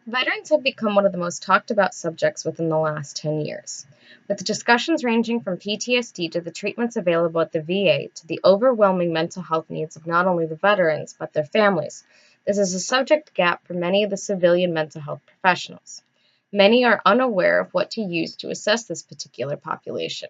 Veterans have become one of the most talked about subjects within the last 10 years, with discussions ranging from PTSD to the treatments available at the VA to the overwhelming mental health needs of not only the veterans but their families. This is a subject gap for many of the civilian mental health professionals. Many are unaware of what to use to assess this particular population.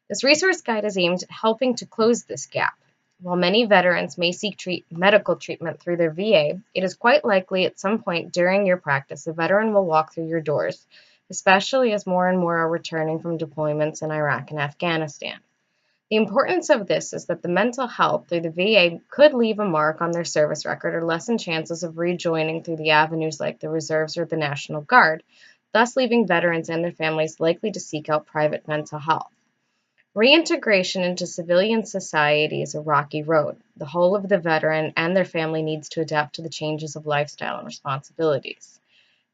This resource guide is aimed at helping to close this gap. While many veterans may seek medical treatment through their VA, it is quite likely at some point during your practice a veteran will walk through your doors, especially as more and more are returning from deployments in Iraq and Afghanistan. The importance of this is that the mental health through the VA could leave a mark on their service record or lessen chances of rejoining through the avenues like the reserves or the National Guard, thus leaving veterans and their families likely to seek out private mental health. Reintegration into civilian society is a rocky road. The whole of the veteran and their family needs to adapt to the changes of lifestyle and responsibilities.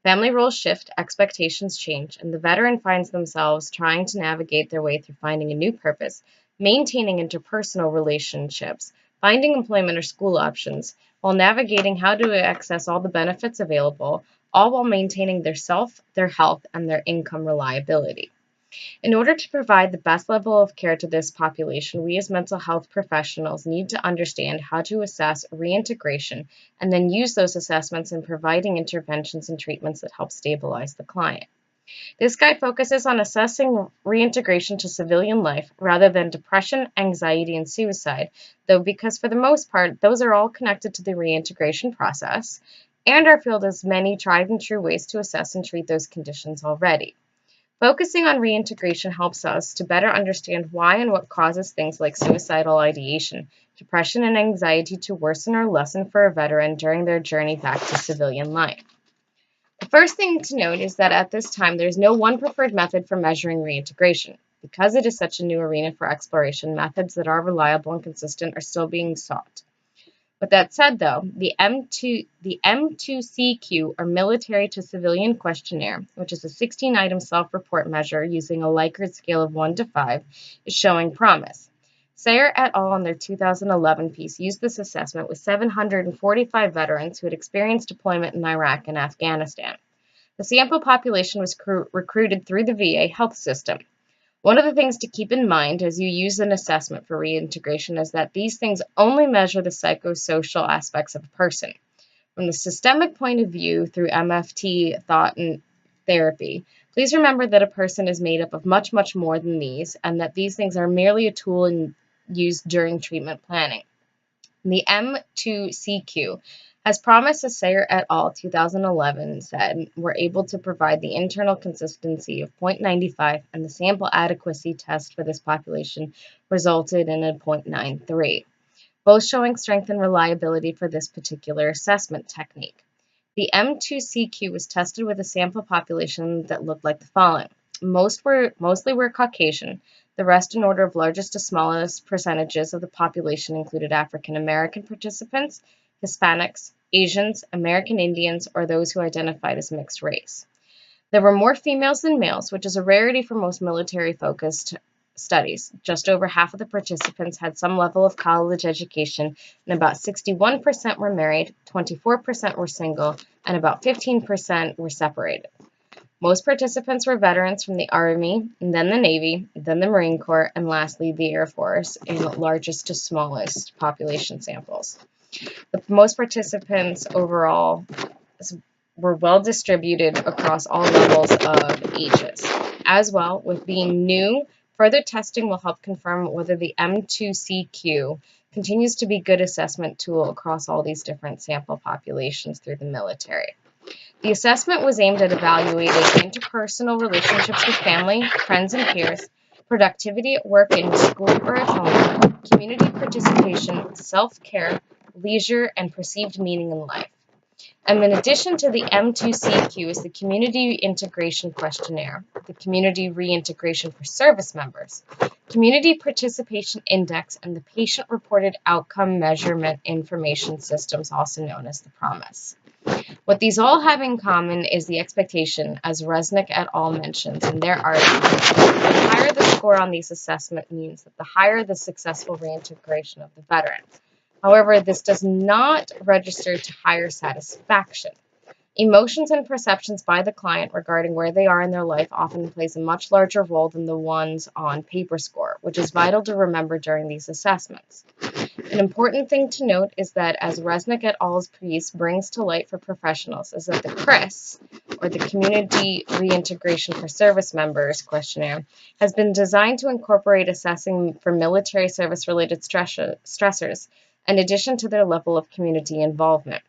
Family roles shift, expectations change, and the veteran finds themselves trying to navigate their way through finding a new purpose, maintaining interpersonal relationships, finding employment or school options, while navigating how to access all the benefits available, all while maintaining their self, their health, and their income reliability. In order to provide the best level of care to this population, we as mental health professionals need to understand how to assess reintegration and then use those assessments in providing interventions and treatments that help stabilize the client. This guide focuses on assessing reintegration to civilian life rather than depression, anxiety, and suicide, though because for the most part, those are all connected to the reintegration process, and our field has many tried and true ways to assess and treat those conditions already. Focusing on reintegration helps us to better understand why and what causes things like suicidal ideation, depression, and anxiety to worsen or lessen for a veteran during their journey back to civilian life. The first thing to note is that at this time, there is no one preferred method for measuring reintegration. Because it is such a new arena for exploration, methods that are reliable and consistent are still being sought. With that said, though, the M2CQ, or Military to Civilian Questionnaire, which is a 16-item self-report measure using a Likert scale of 1 to 5, is showing promise. Sayer et al. On their 2011 piece used this assessment with 745 veterans who had experienced deployment in Iraq and Afghanistan. The sample population was recruited through the VA health system. One of the things to keep in mind as you use an assessment for reintegration is that these things only measure the psychosocial aspects of a person. From the systemic point of view through MFT, thought, and therapy, please remember that a person is made up of much, much more than these, and that these things are merely a tool used during treatment planning. The M2CQ has promised, as Sayer et al. 2011 said, were able to provide the internal consistency of 0.95, and the sample adequacy test for this population resulted in a 0.93, both showing strength and reliability for this particular assessment technique. The M2CQ was tested with a sample population that looked like the following. Mostly were Caucasian. The rest, in order of largest to smallest percentages of the population, included African American participants, Hispanics, Asians, American Indians, or those who identified as mixed race. There were more females than males, which is a rarity for most military-focused studies. Just over half of the participants had some level of college education, and about 61% were married, 24% were single, and about 15% were separated. Most participants were veterans from the Army, and then the Navy, then the Marine Corps, and lastly the Air Force in largest to smallest population samples. Most participants overall were well distributed across all levels of ages. As well, with being new, further testing will help confirm whether the M2CQ continues to be a good assessment tool across all these different sample populations through the military. The assessment was aimed at evaluating interpersonal relationships with family, friends, and peers, productivity at work, in school, or at home, community participation, self-care, leisure, and perceived meaning in life. And in addition to the M2CQ is the Community Integration Questionnaire, the Community Reintegration for Service Members, Community Participation Index, and the Patient-Reported Outcome Measurement Information Systems, also known as the PROMIS. What these all have in common is the expectation, as Resnick et al. Mentions in their article, that the higher the score on these assessments means that the higher the successful reintegration of the veteran. However, this does not register to higher satisfaction. Emotions and perceptions by the client regarding where they are in their life often plays a much larger role than the ones on paper score, which is vital to remember during these assessments. An important thing to note is that as Resnick et al.'s piece brings to light for professionals is that the CRIS, or the Community Reintegration for Service Members questionnaire, has been designed to incorporate assessing for military service-related stressors in addition to their level of community involvement.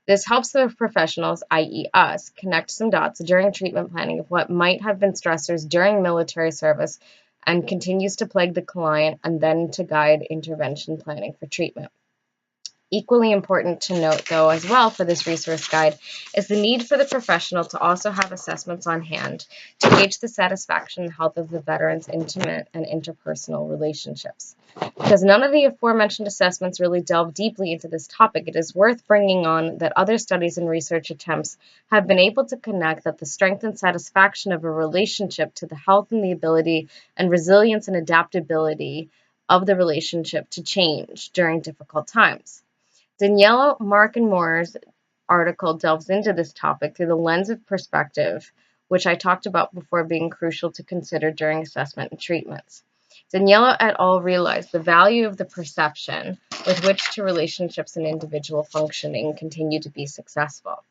This helps the professionals, i.e. us, connect some dots during treatment planning of what might have been stressors during military service and continues to plague the client and then to guide intervention planning for treatment. Equally important to note, though, as well for this resource guide is the need for the professional to also have assessments on hand to gauge the satisfaction and health of the veteran's intimate and interpersonal relationships. Because none of the aforementioned assessments really delve deeply into this topic, it is worth bringing on that other studies and research attempts have been able to connect that the strength and satisfaction of a relationship to the health and the ability and resilience and adaptability of the relationship to change during difficult times. Danielle, Mark, and Moore's article delves into this topic through the lens of perspective, which I talked about before being crucial to consider during assessment and treatments. Daniela et al. Realized the value of the perception with which to relationships and individual functioning continue to be successful.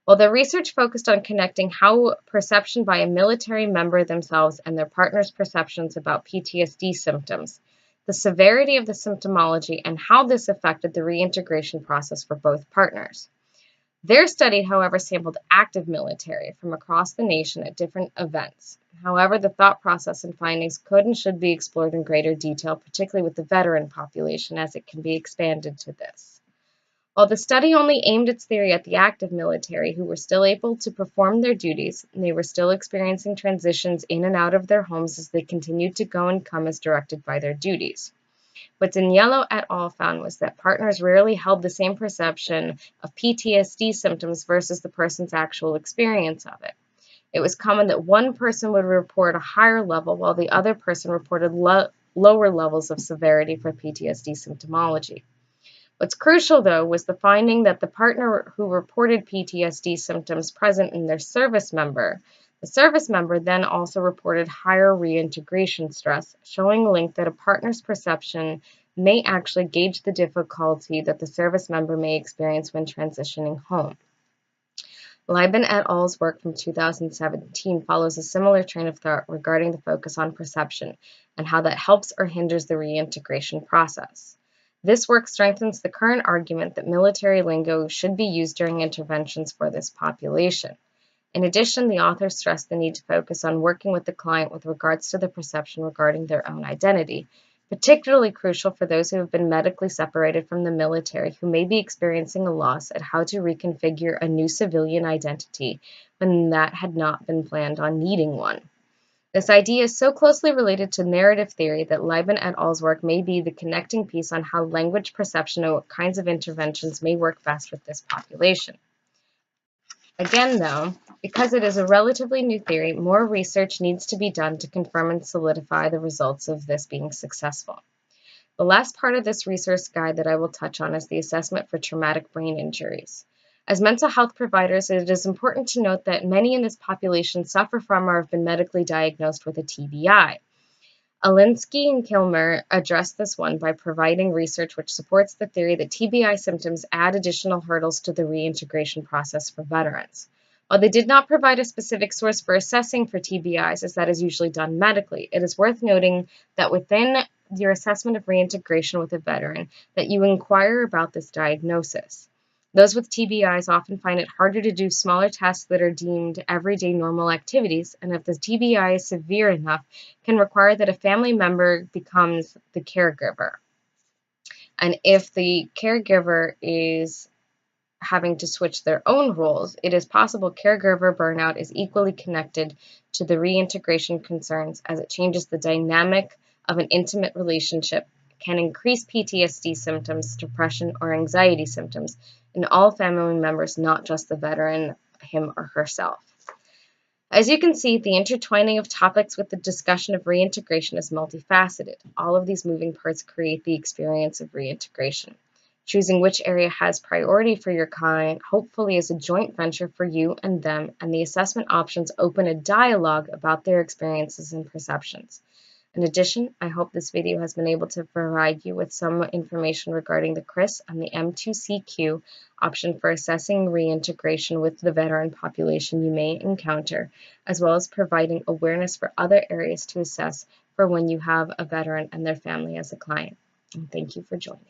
While their research focused on connecting how perception by a military member themselves and their partner's perceptions about PTSD symptoms, the severity of the symptomology, and how this affected the reintegration process for both partners. Their study, however, sampled active military from across the nation at different events. However, the thought process and findings could and should be explored in greater detail, particularly with the veteran population, as it can be expanded to this. While the study only aimed its theory at the active military, who were still able to perform their duties, and they were still experiencing transitions in and out of their homes as they continued to go and come as directed by their duties. What Daniello et al. Found was that partners rarely held the same perception of PTSD symptoms versus the person's actual experience of it. It was common that one person would report a higher level while the other person reported lower levels of severity for PTSD symptomology. What's crucial, though, was the finding that the partner who reported PTSD symptoms present in their service member, the service member then also reported higher reintegration stress, showing a link that a partner's perception may actually gauge the difficulty that the service member may experience when transitioning home. Lieben et al.'s work from 2017 follows a similar train of thought regarding the focus on perception and how that helps or hinders the reintegration process. This work strengthens the current argument that military lingo should be used during interventions for this population. In addition, the author stressed the need to focus on working with the client with regards to the perception regarding their own identity, particularly crucial for those who have been medically separated from the military who may be experiencing a loss at how to reconfigure a new civilian identity when that had not been planned on needing one. This idea is so closely related to narrative theory that Lieben et al.'s work may be the connecting piece on how language perception and what kinds of interventions may work best with this population. Again, though, because it is a relatively new theory, more research needs to be done to confirm and solidify the results of this being successful. The last part of this resource guide that I will touch on is the assessment for traumatic brain injuries. As mental health providers, it is important to note that many in this population suffer from or have been medically diagnosed with a TBI. Alinsky and Kilmer addressed this one by providing research which supports the theory that TBI symptoms add additional hurdles to the reintegration process for veterans. While they did not provide a specific source for assessing for TBIs, as that is usually done medically, it is worth noting that within your assessment of reintegration with a veteran, that you inquire about this diagnosis. Those with TBIs often find it harder to do smaller tasks that are deemed everyday normal activities, and if the TBI is severe enough, can require that a family member becomes the caregiver. And if the caregiver is having to switch their own roles, it is possible caregiver burnout is equally connected to the reintegration concerns as it changes the dynamic of an intimate relationship, can increase PTSD symptoms, depression, or anxiety symptoms in all family members, not just the veteran, him or herself. As you can see, the intertwining of topics with the discussion of reintegration is multifaceted. All of these moving parts create the experience of reintegration. Choosing which area has priority for your client hopefully is a joint venture for you and them, and the assessment options open a dialogue about their experiences and perceptions. In addition, I hope this video has been able to provide you with some information regarding the CRIS and the M2CQ option for assessing reintegration with the veteran population you may encounter, as well as providing awareness for other areas to assess for when you have a veteran and their family as a client. And thank you for joining.